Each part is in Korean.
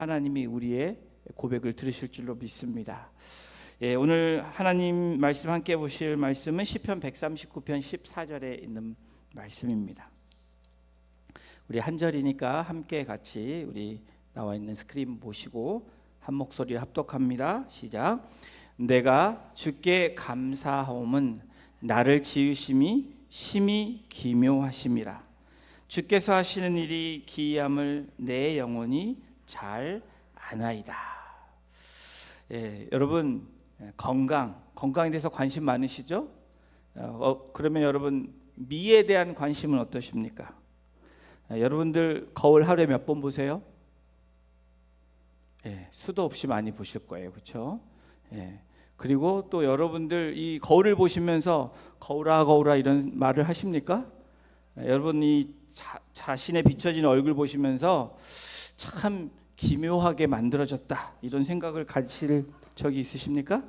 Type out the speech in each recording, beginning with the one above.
하나님이 우리의 고백을 들으실 줄로 믿습니다. 오늘 하나님 말씀 함께 보실 말씀은 시편 139편 14절에 있는 말씀입니다. 우리 한 절이니까 함께 같이 우리 나와 있는 스크린 보시고 한 목소리 합독합니다. 시작. 내가 주께 감사하옴은 나를 지으심이 심히 기묘하심이라. 주께서 하시는 일이 기이함을 내 영혼이 잘 아나이다. 여러분 건강에 대해서 관심 많으시죠? 그러면 여러분 미에 대한 관심은 어떠십니까? 여러분들 거울 하루에 몇 번 보세요? 수도 없이 많이 보실 거예요, 그렇죠? 그리고 또 여러분들 이 거울을 보시면서 거울아 이런 말을 하십니까? 여러분이 자신의 비춰진 얼굴 보시면서 참 기묘하게 만들어졌다 이런 생각을 가질 적이 있으십니까?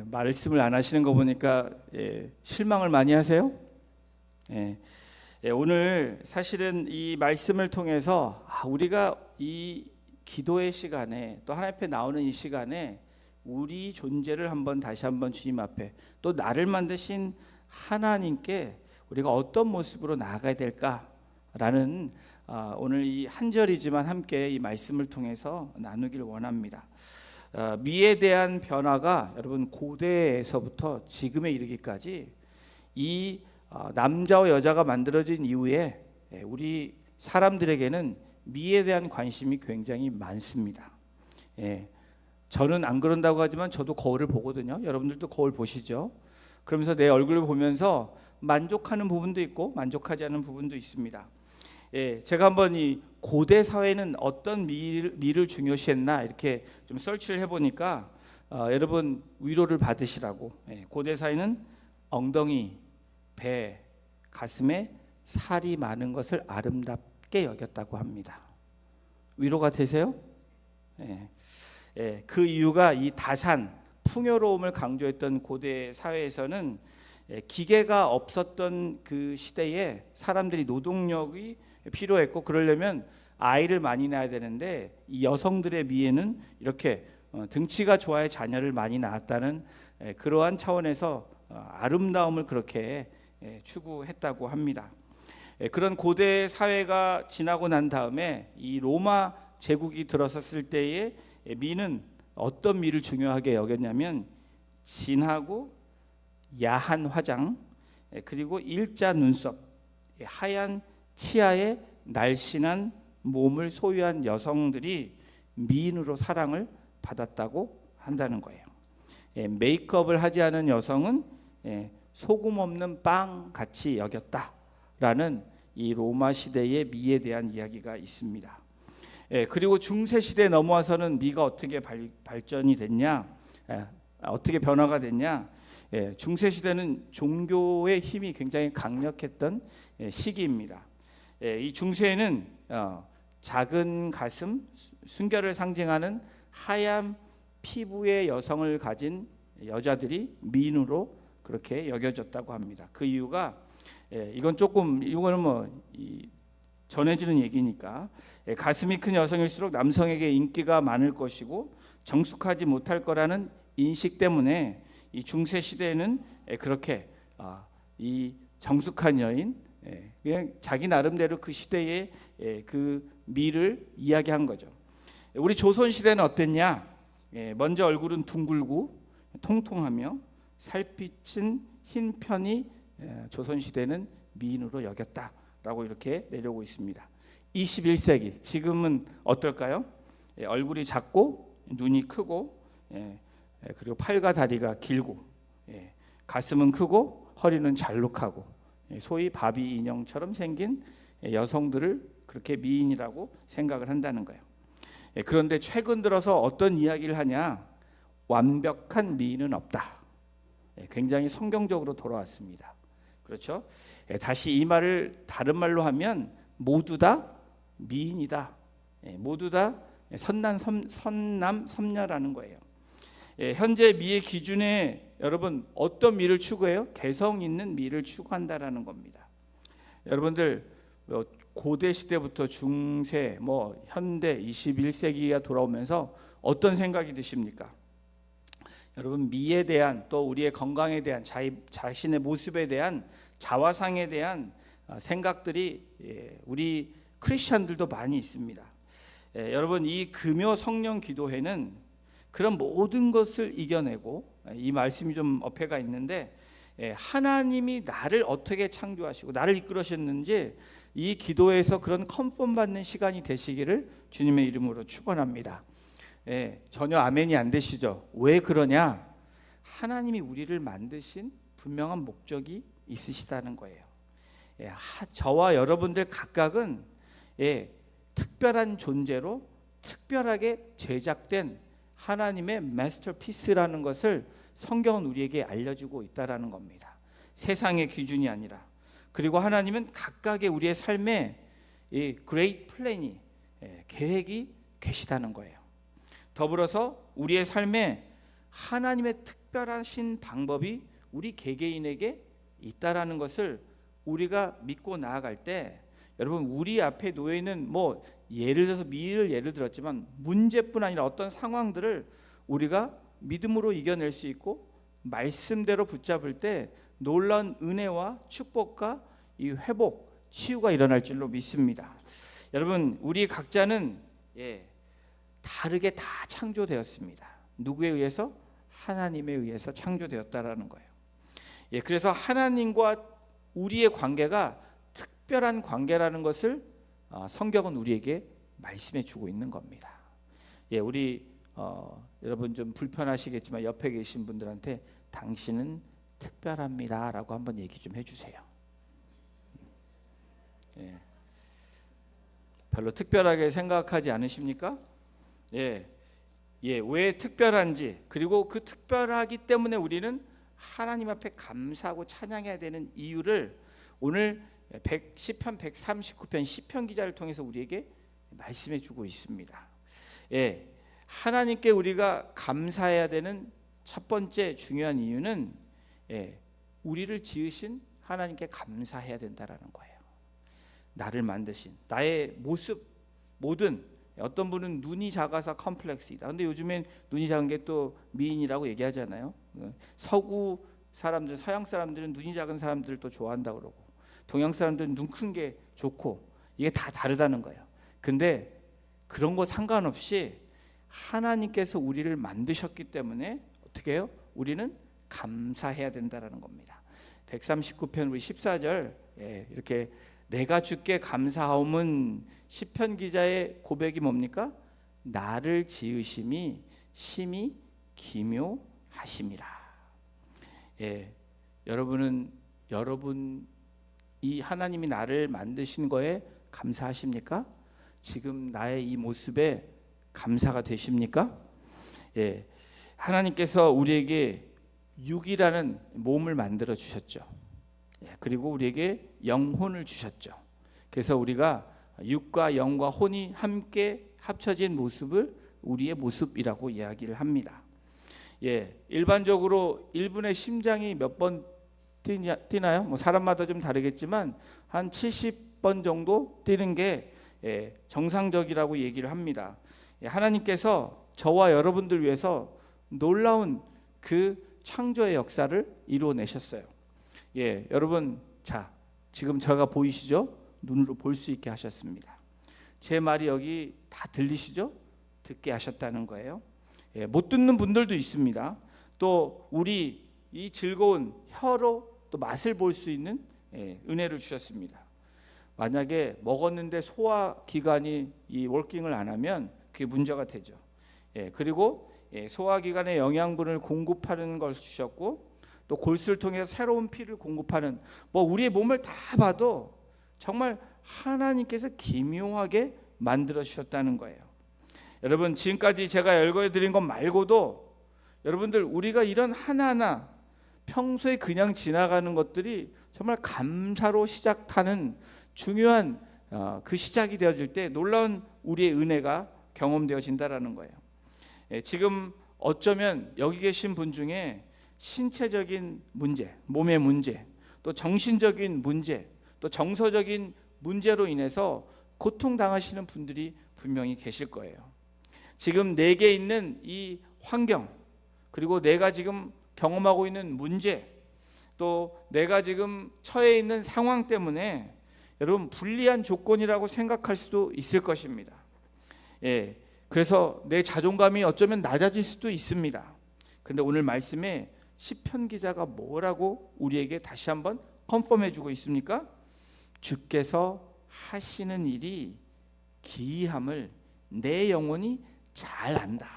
말씀을 안 하시는 거 보니까 실망을 많이 하세요? 오늘 사실은 이 말씀을 통해서 우리가 이 기도의 시간에 또 하나님 앞에 나오는 이 시간에 우리 존재를 다시 한번 주님 앞에 또 나를 만드신 하나님께 우리가 어떤 모습으로 나아가야 될까라는 오늘 이 한 절이지만 함께 이 말씀을 통해서 나누기를 원합니다. 미에 대한 변화가 여러분 고대에서부터 지금에 이르기까지 이 남자와 여자가 만들어진 이후에 우리 사람들에게는 미에 대한 관심이 굉장히 많습니다. 저는 안 그런다고 하지만 저도 거울을 보거든요. 여러분들도 거울 보시죠? 그러면서 내 얼굴을 보면서 만족하는 부분도 있고 만족하지 않는 부분도 있습니다. 제가 한번 이 고대 사회는 어떤 미를 중요시했나 이렇게 좀 서치를 해보니까 여러분 위로를 받으시라고 고대 사회는 엉덩이, 배, 가슴에 살이 많은 것을 아름답게 여겼다고 합니다. 위로가 되세요? 그 이유가 이 다산, 풍요로움을 강조했던 고대 사회에서는 기계가 없었던 그 시대에 사람들이 노동력이 필요했고 그러려면 아이를 많이 낳아야 되는데 이 여성들의 미에는 이렇게 등치가 좋아야 자녀를 많이 낳았다는 그러한 차원에서 아름다움을 그렇게 추구했다고 합니다. 그런 고대 사회가 지나고 난 다음에 이 로마 제국이 들어섰을 때의 미는 어떤 미를 중요하게 여겼냐면 진하고 야한 화장, 그리고 일자 눈썹, 하얀 치아에 날씬한 몸을 소유한 여성들이 미인으로 사랑을 받았다고 한다는 거예요. 메이크업을 하지 않은 여성은 소금 없는 빵 같이 여겼다라는 이 로마 시대의 미에 대한 이야기가 있습니다. 그리고 중세 시대에 넘어와서는 미가 어떻게 발전이 됐냐, 어떻게 변화가 됐냐? 중세 시대는 종교의 힘이 굉장히 강력했던 시기입니다. 이 중세에는 작은 가슴, 순결을 상징하는 하얀 피부의 여성을 가진 여자들이 미인으로 그렇게 여겨졌다고 합니다. 그 이유가 이거는 전해지는 얘기니까 가슴이 큰 여성일수록 남성에게 인기가 많을 것이고 정숙하지 못할 거라는 인식 때문에 이 중세 시대에는 그렇게 이 정숙한 여인, 그냥 자기 나름대로 그 시대의 그 미를 이야기한 거죠. 우리 조선 시대는 어땠냐? 먼저 얼굴은 둥글고 통통하며 살빛은 흰 편이 조선 시대는 미인으로 여겼다라고 이렇게 내려오고 있습니다. 21세기 지금은 어떨까요? 얼굴이 작고 눈이 크고 그리고 팔과 다리가 길고 가슴은 크고 허리는 잘록하고 소위 바비 인형처럼 생긴 여성들을 그렇게 미인이라고 생각을 한다는 거예요. 그런데 최근 들어서 어떤 이야기를 하냐? 완벽한 미인은 없다. 굉장히 성경적으로 돌아왔습니다. 그렇죠? 다시 이 말을 다른 말로 하면 모두 다 미인이다. 모두 다 선남 선녀라는 거예요. 현재 미의 기준에 여러분 어떤 미를 추구해요? 개성 있는 미를 추구한다라는 겁니다. 여러분들 고대 시대부터 중세, 현대 21세기가 돌아오면서 어떤 생각이 드십니까? 여러분, 미에 대한, 또 우리의 건강에 대한, 자신의 모습에 대한, 자화상에 대한 생각들이 우리 크리스천들도 많이 있습니다. 여러분, 이 금요 성령 기도회는 그런 모든 것을 이겨내고, 이 말씀이 좀 어폐가 있는데, 하나님이 나를 어떻게 창조하시고 나를 이끌으셨는지 이 기도에서 그런 컨펌 받는 시간이 되시기를 주님의 이름으로 축원합니다. 전혀 아멘이 안 되시죠? 왜 그러냐? 하나님이 우리를 만드신 분명한 목적이 있으시다는 거예요. 저와 여러분들 각각은 특별한 존재로 특별하게 제작된 하나님의 마스터피스라는 것을 성경은 우리에게 알려주고 있다라는 겁니다. 세상의 기준이 아니라. 그리고 하나님은 각각의 우리의 삶에 이 그레이트 플랜이, 계획이 계시다는 거예요. 더불어서 우리의 삶에 하나님의 특별하신 방법이 우리 개개인에게 있다라는 것을 우리가 믿고 나아갈 때, 여러분, 우리 앞에 놓여 있는 예를 들어서 미를 예를 들었지만 문제뿐 아니라 어떤 상황들을 우리가 믿음으로 이겨낼 수 있고 말씀대로 붙잡을 때 놀라운 은혜와 축복과 이 회복, 치유가 일어날 줄로 믿습니다. 여러분, 우리 각자는 다르게 다 창조되었습니다. 누구에 의해서? 하나님에 의해서 창조되었다라는 거예요. 그래서 하나님과 우리의 관계가 특별한 관계라는 것을 성경은 우리에게 말씀해 주고 있는 겁니다. 우리 여러분 좀 불편하시겠지만 옆에 계신 분들한테 당신은 특별합니다라고 한번 얘기 좀 해주세요. 별로 특별하게 생각하지 않으십니까? 왜 특별한지, 그리고 그 특별하기 때문에 우리는 하나님 앞에 감사하고 찬양해야 되는 이유를 오늘 시편 139편 시편 기자를 통해서 우리에게 말씀해 주고 있습니다. 하나님께 우리가 감사해야 되는 첫 번째 중요한 이유는 우리를 지으신 하나님께 감사해야 된다라는 거예요. 나를 만드신, 나의 모습, 모든, 어떤 분은 눈이 작아서 컴플렉스이다. 근데 요즘엔 눈이 작은 게 또 미인이라고 얘기하잖아요. 서구 사람들, 서양 사람들은 눈이 작은 사람들을 또 좋아한다고 그러고, 동양 사람들은 눈 큰 게 좋고, 이게 다 다르다는 거예요. 근데 그런 거 상관없이 하나님께서 우리를 만드셨기 때문에 어떻게 해요? 우리는 감사해야 된다라는 겁니다. 139편 우리 14절 이렇게 내가 주께 감사하옴은 시편 기자의 고백이 뭡니까? 나를 지으심이 심히 기묘하심이라. 여러분 이 하나님이 나를 만드신 거에 감사하십니까? 지금 나의 이 모습에 감사가 되십니까? 하나님께서 우리에게 육이라는 몸을 만들어 주셨죠. 그리고 우리에게 영혼을 주셨죠. 그래서 우리가 육과 영과 혼이 함께 합쳐진 모습을 우리의 모습이라고 이야기를 합니다. 일반적으로 1분의 심장이 몇 번 뛰나요? 사람마다 좀 다르겠지만 한 70번 정도 뛰는 게 정상적이라고 얘기를 합니다. 하나님께서 저와 여러분들 위해서 놀라운 그 창조의 역사를 이루어내셨어요. 여러분, 지금 제가 보이시죠? 눈으로 볼 수 있게 하셨습니다. 제 말이 여기 다 들리시죠? 듣게 하셨다는 거예요. 못 듣는 분들도 있습니다. 또 우리 이 즐거운 혀로 또 맛을 볼 수 있는 은혜를 주셨습니다. 만약에 먹었는데 소화기관이 이 워킹을 안 하면 그게 문제가 되죠. 그리고 소화기관에 영양분을 공급하는 걸 주셨고, 또 골수를 통해서 새로운 피를 공급하는, 우리의 몸을 다 봐도 정말 하나님께서 기묘하게 만들어 주셨다는 거예요. 여러분, 지금까지 제가 열거해드린 것 말고도 여러분들, 우리가 이런 하나하나 평소에 그냥 지나가는 것들이 정말 감사로 시작하는 중요한 그 시작이 되어질 때 놀라운 우리의 은혜가 경험되어진다라는 거예요. 지금 어쩌면 여기 계신 분 중에 신체적인 문제, 몸의 문제, 또 정신적인 문제, 또 정서적인 문제로 인해서 고통당하시는 분들이 분명히 계실 거예요. 지금 내게 있는 이 환경, 그리고 내가 지금 경험하고 있는 문제, 또 내가 지금 처해 있는 상황 때문에 여러분 불리한 조건이라고 생각할 수도 있을 것입니다. 그래서 내 자존감이 어쩌면 낮아질 수도 있습니다. 근데 오늘 말씀에 시편 기자가 뭐라고 우리에게 다시 한번 컨펌해 주고 있습니까? 주께서 하시는 일이 기이함을 내 영혼이 잘 안다.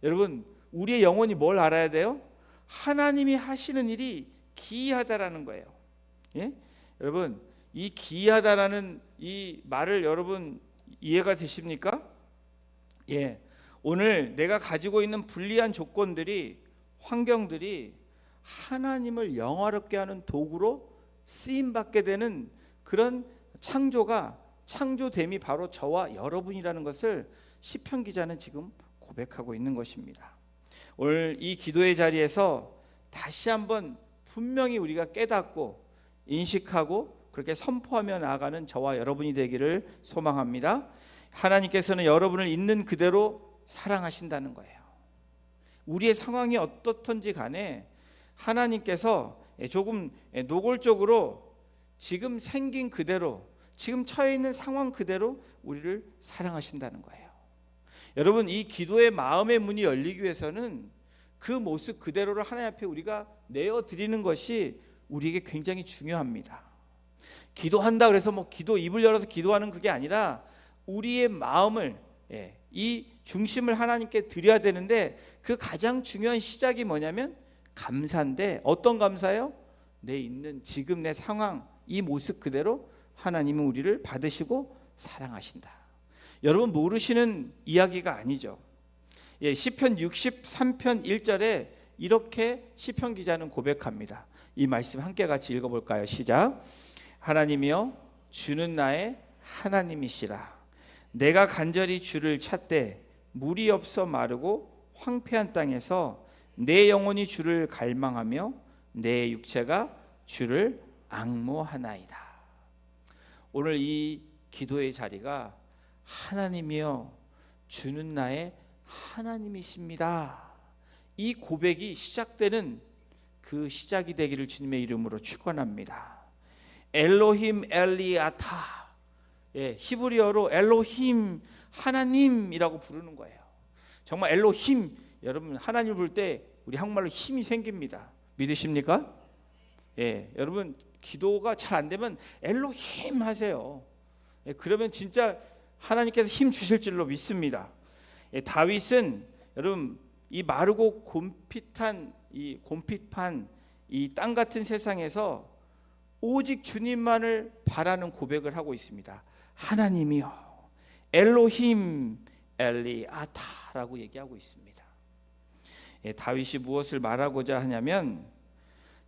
여러분, 우리의 영혼이 뭘 알아야 돼요? 하나님이 하시는 일이 기이하다라는 거예요. 여러분, 이 기이하다라는 이 말을 여러분 이해가 되십니까? 오늘 내가 가지고 있는 불리한 조건들이, 환경들이 하나님을 영화롭게 하는 도구로 쓰임받게 되는 그런 창조됨이 바로 저와 여러분이라는 것을 시편 기자는 지금 고백하고 있는 것입니다. 오늘 이 기도의 자리에서 다시 한번 분명히 우리가 깨닫고 인식하고 그렇게 선포하며 나아가는 저와 여러분이 되기를 소망합니다. 하나님께서는 여러분을 있는 그대로 사랑하신다는 거예요. 우리의 상황이 어떻든지 간에 하나님께서 조금 노골적으로 지금 생긴 그대로, 지금 처해 있는 상황 그대로 우리를 사랑하신다는 거예요. 여러분, 이 기도의 마음의 문이 열리기 위해서는 그 모습 그대로를 하나님 앞에 우리가 내어드리는 것이 우리에게 굉장히 중요합니다. 기도한다 그래서 기도 입을 열어서 기도하는 그게 아니라 우리의 마음을, 이 중심을 하나님께 드려야 되는데, 그 가장 중요한 시작이 뭐냐면 감사인데, 어떤 감사예요? 내 있는 지금 내 상황, 이 모습 그대로 하나님은 우리를 받으시고 사랑하신다. 여러분 모르시는 이야기가 아니죠. 시편 63편 1절에 이렇게 시편 기자는 고백합니다. 이 말씀 함께 같이 읽어볼까요? 시작. 하나님이여 주는 나의 하나님이시라. 내가 간절히 주를 찾되 물이 없어 마르고 황폐한 땅에서 내 영혼이 주를 갈망하며 내 육체가 주를 앙모하나이다. 오늘 이 기도의 자리가 하나님이여 주는 나의 하나님이십니다. 이 고백이 시작되는 그 시작이 되기를 주님의 이름으로 축원합니다. 엘로힘 엘리아타, 히브리어로 엘로힘 하나님이라고 부르는 거예요. 정말 엘로힘, 여러분 하나님 부를 때 우리 한국말로 힘이 생깁니다. 믿으십니까? 여러분 기도가 잘 안 되면 엘로힘 하세요. 그러면 진짜 하나님께서 힘 주실 줄로 믿습니다. 다윗은 여러분 이 마르고 곰핍한 이 땅 같은 세상에서 오직 주님만을 바라는 고백을 하고 있습니다. 하나님이여 엘로힘 엘리아타라고 얘기하고 있습니다. 다윗이 무엇을 말하고자 하냐면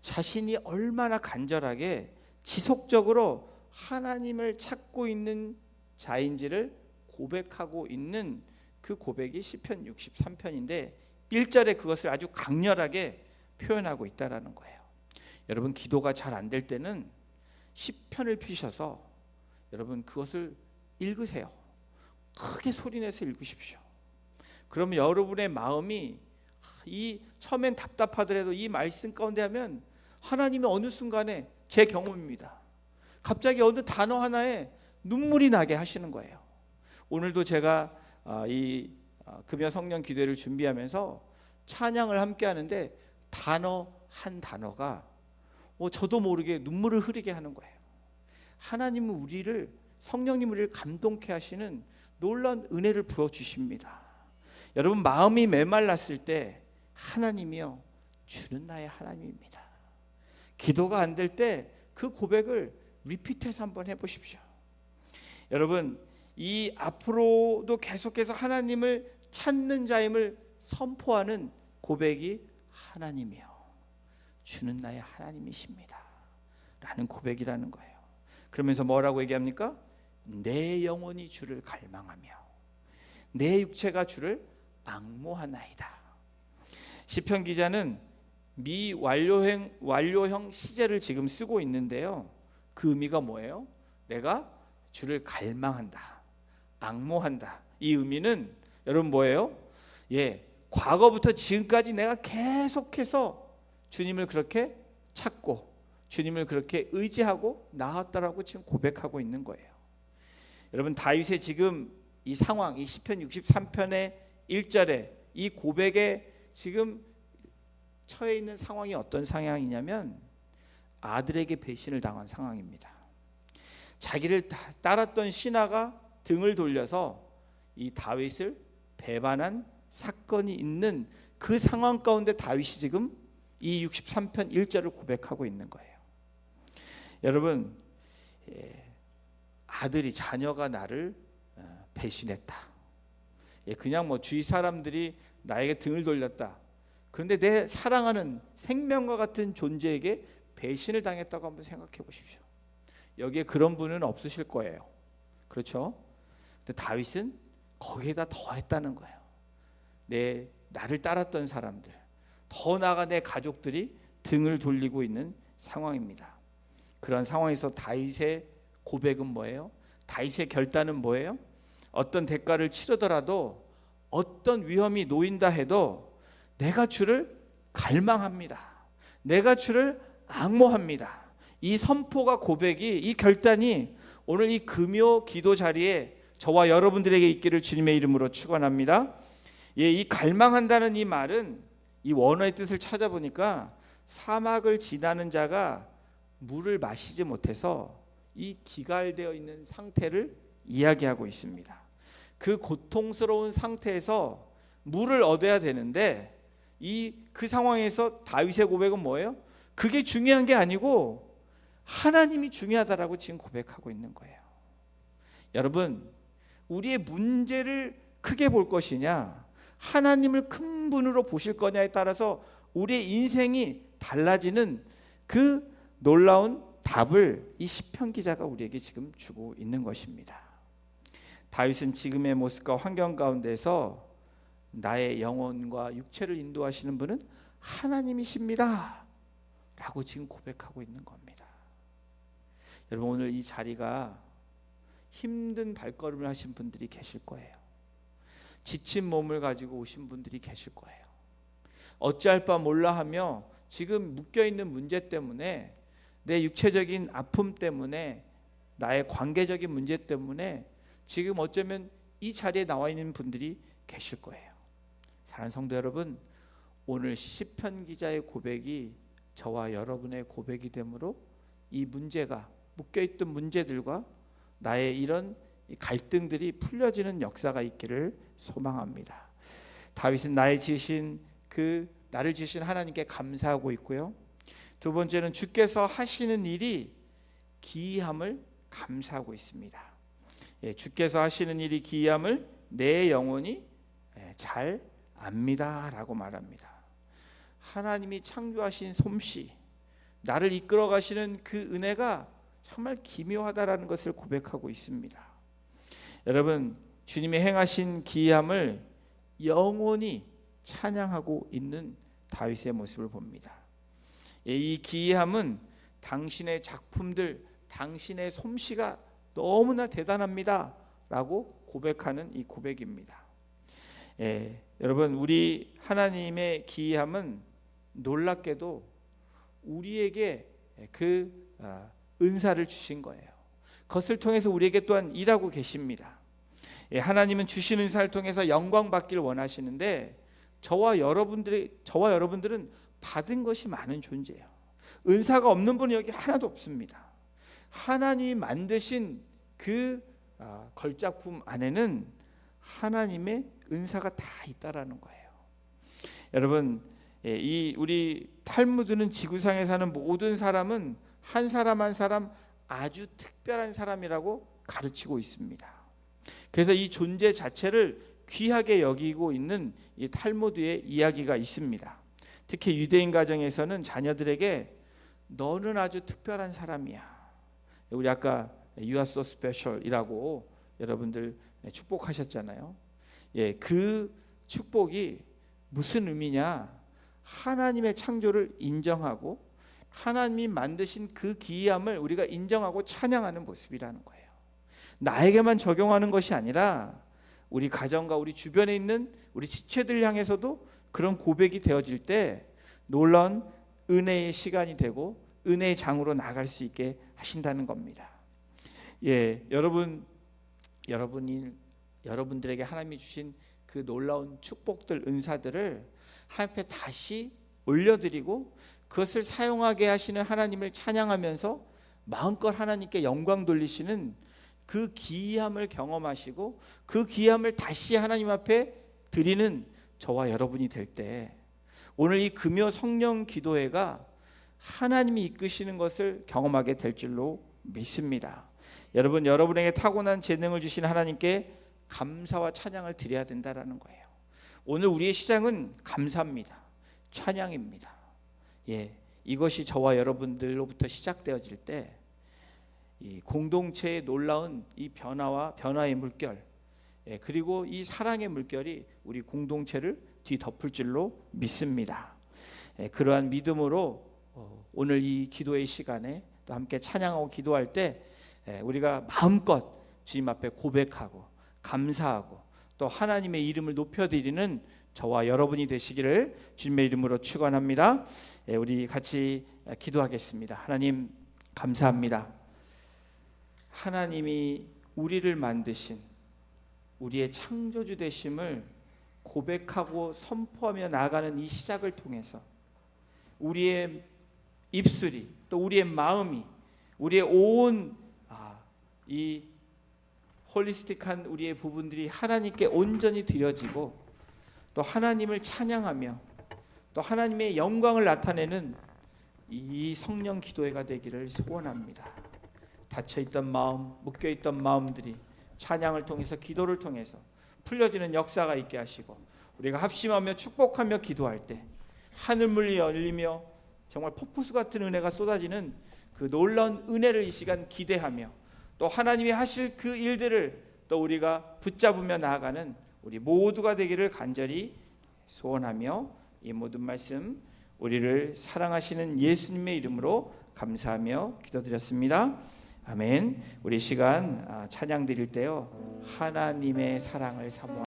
자신이 얼마나 간절하게 지속적으로 하나님을 찾고 있는 자인지를 고백하고 있는 그 고백이 시편 63편인데 1절에 그것을 아주 강렬하게 표현하고 있다라는 거예요. 여러분 기도가 잘 안 될 때는 시편을 피셔서 여러분 그것을 읽으세요. 크게 소리내서 읽으십시오. 그러면 여러분의 마음이 이 처음엔 답답하더라도 이 말씀 가운데 하면 하나님이 어느 순간에 제 경험입니다. 갑자기 어느 단어 하나에 눈물이 나게 하시는 거예요. 오늘도 제가 이 금요 성령 기도회를 준비하면서 찬양을 함께 하는데 단어 한 단어가 저도 모르게 눈물을 흐리게 하는 거예요. 하나님은 우리를, 성령님 우리를 감동케 하시는 놀라운 은혜를 부어주십니다. 여러분 마음이 메말랐을 때 하나님이여 주는 나의 하나님입니다. 기도가 안 될 때 그 고백을 리피트해서 한번 해보십시오. 여러분 이 앞으로도 계속해서 하나님을 찾는 자임을 선포하는 고백이 하나님이여 주는 나의 하나님이십니다 라는 고백이라는 거예요. 그러면서 뭐라고 얘기합니까? 내 영혼이 주를 갈망하며 내 육체가 주를 앙모하나이다. 시편 기자는 미완료형 시제를 지금 쓰고 있는데요. 그 의미가 뭐예요? 내가 주를 갈망한다, 앙모한다. 이 의미는 여러분 뭐예요? 과거부터 지금까지 내가 계속해서 주님을 그렇게 찾고 주님을 그렇게 의지하고 나왔다라고 지금 고백하고 있는 거예요. 여러분, 다윗의 지금 이 상황, 이 시편 63편의 1절에 이 고백에 지금 처해 있는 상황이 어떤 상황이냐면 아들에게 배신을 당한 상황입니다. 자기를 따랐던 신하가 등을 돌려서 이 다윗을 배반한 사건이 있는 그 상황 가운데 다윗이 지금 이 63편 1절을 고백하고 있는 거예요. 여러분, 아들이, 자녀가 나를 배신했다. 그냥 뭐 주위 사람들이 나에게 등을 돌렸다. 그런데 내 사랑하는 생명과 같은 존재에게 배신을 당했다고 한번 생각해 보십시오. 여기에 그런 분은 없으실 거예요. 그렇죠? 근데 다윗은 거기에다 더했다는 거예요. 나를 따랐던 사람들, 더 나아가 내 가족들이 등을 돌리고 있는 상황입니다. 그런 상황에서 다윗의 고백은 뭐예요? 다윗의 결단은 뭐예요? 어떤 대가를 치르더라도, 어떤 위험이 놓인다 해도 내가 주를 갈망합니다. 내가 주를 앙모합니다. 이 선포가, 고백이, 이 결단이 오늘 이 금요 기도 자리에 저와 여러분들에게 있기를 주님의 이름으로 축원합니다. 이 갈망한다는 이 말은 이 원어의 뜻을 찾아보니까 사막을 지나는 자가 물을 마시지 못해서 이 기갈되어 있는 상태를 이야기하고 있습니다. 그 고통스러운 상태에서 물을 얻어야 되는데 그 상황에서 다윗의 고백은 뭐예요? 그게 중요한 게 아니고 하나님이 중요하다라고 지금 고백하고 있는 거예요. 여러분, 우리의 문제를 크게 볼 것이냐, 하나님을 큰 분으로 보실 거냐에 따라서 우리의 인생이 달라지는 그 놀라운 답을 이 시편 기자가 우리에게 지금 주고 있는 것입니다. 다윗은 지금의 모습과 환경 가운데서 나의 영혼과 육체를 인도하시는 분은 하나님이십니다 라고 지금 고백하고 있는 겁니다. 여러분, 오늘 이 자리가 힘든 발걸음을 하신 분들이 계실 거예요. 지친 몸을 가지고 오신 분들이 계실 거예요. 어찌할 바 몰라 하며 지금 묶여있는 문제 때문에, 내 육체적인 아픔 때문에, 나의 관계적인 문제 때문에 지금 어쩌면 이 자리에 나와 있는 분들이 계실 거예요. 사랑하는 성도 여러분, 오늘 시편 기자의 고백이 저와 여러분의 고백이 되므로 이 문제가, 묶여있던 문제들과 나의 이런 갈등들이 풀려지는 역사가 있기를 소망합니다. 다윗은 나를 지으신 하나님께 감사하고 있고요. 두 번째는 주께서 하시는 일이 기이함을 감사하고 있습니다. 주께서 하시는 일이 기이함을 내 영혼이 잘 압니다 라고 말합니다. 하나님이 창조하신 솜씨, 나를 이끌어 가시는 그 은혜가 정말 기묘하다라는 것을 고백하고 있습니다. 여러분, 주님이 행하신 기이함을 영원히 찬양하고 있는 다윗의 모습을 봅니다. 이 기이함은 당신의 작품들, 당신의 솜씨가 너무나 대단합니다 라고 고백하는 이 고백입니다. 여러분, 우리 하나님의 기이함은 놀랍게도 우리에게 그 은사를 주신 거예요. 그것을 통해서 우리에게 또한 일하고 계십니다. 하나님은 주신 은사를 통해서 영광 받기를 원하시는데 저와 여러분들은 받은 것이 많은 존재예요. 은사가 없는 분은 여기 하나도 없습니다. 하나님이 만드신 그 걸작품 안에는 하나님의 은사가 다 있다라는 거예요. 여러분, 우리 탈무드는 지구상에 사는 모든 사람은 한 사람 한 사람 아주 특별한 사람이라고 가르치고 있습니다. 그래서 이 존재 자체를 귀하게 여기고 있는 이 탈무드의 이야기가 있습니다. 특히 유대인 가정에서는 자녀들에게 너는 아주 특별한 사람이야. 우리 아까 You are so special이라고 여러분들 축복하셨잖아요. 그 축복이 무슨 의미냐? 하나님의 창조를 인정하고 하나님이 만드신 그 기이함을 우리가 인정하고 찬양하는 모습이라는 거예요. 나에게만 적용하는 것이 아니라 우리 가정과 우리 주변에 있는 우리 지체들 향해서도 그런 고백이 되어질 때 놀라운 은혜의 시간이 되고 은혜의 장으로 나갈 수 있게 하신다는 겁니다. 여러분들에게 하나님이 주신 그 놀라운 축복들, 은사들을 하나님 앞에 다시 올려드리고 그것을 사용하게 하시는 하나님을 찬양하면서 마음껏 하나님께 영광 돌리시는 그 기이함을 경험하시고 그 기이함을 다시 하나님 앞에 드리는 저와 여러분이 될 때 오늘 이 금요 성령 기도회가 하나님이 이끄시는 것을 경험하게 될 줄로 믿습니다. 여러분에게 타고난 재능을 주신 하나님께 감사와 찬양을 드려야 된다라는 거예요. 오늘 우리의 시작은 감사입니다. 찬양입니다. 이것이 저와 여러분들로부터 시작되어질 때 이 공동체의 놀라운 이 변화의 물결, 그리고 이 사랑의 물결이 우리 공동체를 뒤덮을 줄로 믿습니다. 그러한 믿음으로 오늘 이 기도의 시간에 또 함께 찬양하고 기도할 때 우리가 마음껏 주님 앞에 고백하고 감사하고 또 하나님의 이름을 높여드리는 저와 여러분이 되시기를 주님의 이름으로 축원합니다. 우리 같이 기도하겠습니다. 하나님 감사합니다. 하나님이 우리를 만드신 우리의 창조주 되심을 고백하고 선포하며 나아가는 이 시작을 통해서 우리의 입술이 또 우리의 마음이 우리의 온 이 홀리스틱한 우리의 부분들이 하나님께 온전히 드려지고 또 하나님을 찬양하며 또 하나님의 영광을 나타내는 이 성령 기도회가 되기를 소원합니다. 닫혀있던 마음, 묶여있던 마음들이 찬양을 통해서 기도를 통해서 풀려지는 역사가 있게 하시고 우리가 합심하며 축복하며 기도할 때 하늘문이 열리며 정말 폭포수 같은 은혜가 쏟아지는 그 놀라운 은혜를 이 시간 기대하며 또 하나님이 하실 그 일들을 또 우리가 붙잡으며 나아가는 우리 모두가 되기를 간절히 소원하며 이 모든 말씀 우리를 사랑하시는 예수님의 이름으로 감사하며 기도드렸습니다. 아멘. 우리 시간 찬양 드릴 때요 하나님의 사랑을 사모하는